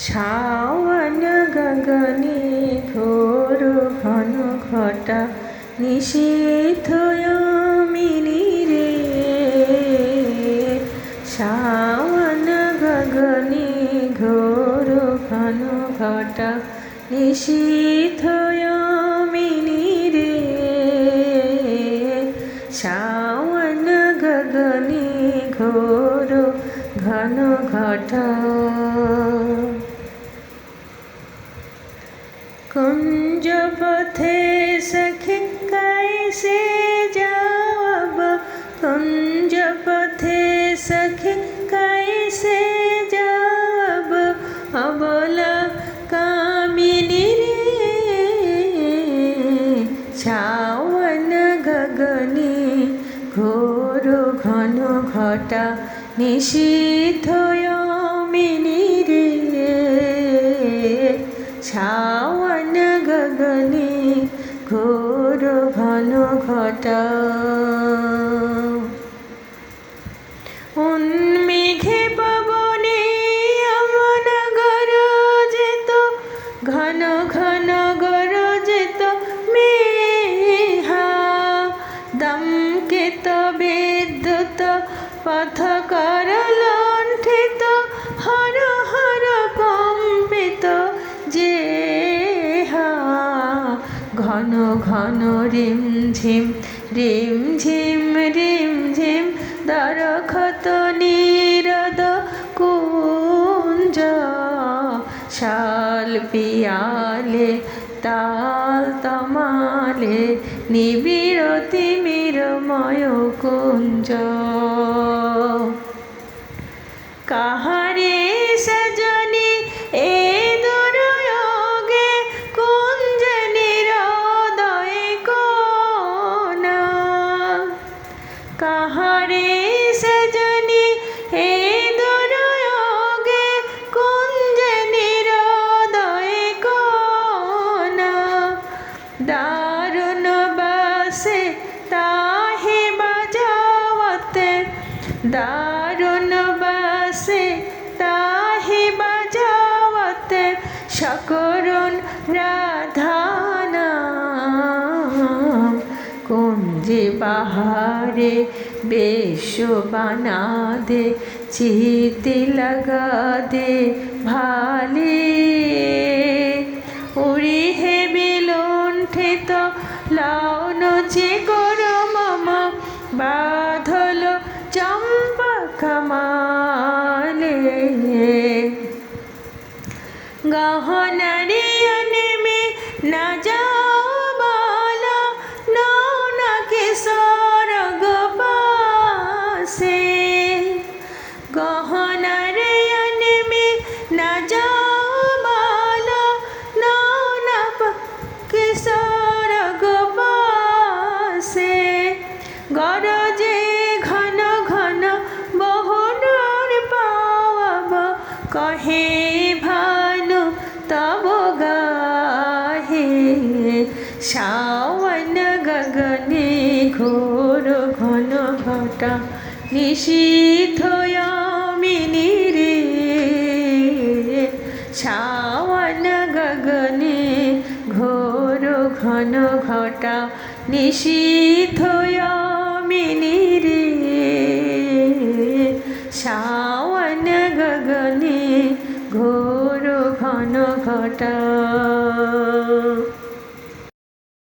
শাওন গগনে ঘোর ঘন ঘটা নিশীথ ইয়ামিনী রে। শাওন গগনে ঘোর ঘন ঘটা নিশীথ ইয়ামিনী রে। শাওন গগনে ঘোর ঘন ঘটা। कुंज पथे सखी कैसे जावब, कुंज पथे सखी कैसे जावब, अबला कामिनी रे। शावन गगने घोर घन घटा निशीथ यामिनी रे। শাওন গগনে ঘোর ঘন ঘটা। উন্মেঘে পবনে অমন গরজিত, ঘন ঘন গরজিত মেঘা। দমকিত বিদ্যুৎ পথকর লণ্ঠিত, হর হর কম্পিত যেহা। ঘন ঘন রিম ঝিম রিম ঝিম দরখত নীরদ কুঞ্জ। শাল পিয়ালে তাল তমালে নিবিড় তিমিরময় কুঞ্জ। কাহারে সজনি এ দুর্যোগে কুঞ্জ নিরোদয় কোনা। কাহারে সজনি এ দুর্যোগে কুঞ্জ নিরোদয় কোনা। দারুণ বাসে তাহে বাজাওয়াতে, দারুণ বাসে তাহে বাজাওয়াতে, সকরুণ রাধা নাম। কুঞ্জে বাহারে বেশ বানা দে, চিতে লাগা দে ভালে। উড়ি হে বিলুণ্ঠিত লাউন চে কর মম, বাঁধল চম্পা মালে। গহনারে অনেমে না যাও বালা, নৌনা কিশোর গোপাসে। গহনারে অনেমে না যাও বালা, নৌনা কিশোর গোপাসে। গরজে ঘন ঘন বহুর পাওয়াব, কহে ভানু তব গাহে। শাওন গগনে ঘোর ঘন ঘটা নিশীথ ইয়ামিনী রে। শাওন গগনে ঘোর ঘন ঘটা নিশীথ ইয়ামিনী রে। শাওন গগনে ঘোর ঘন ঘটা।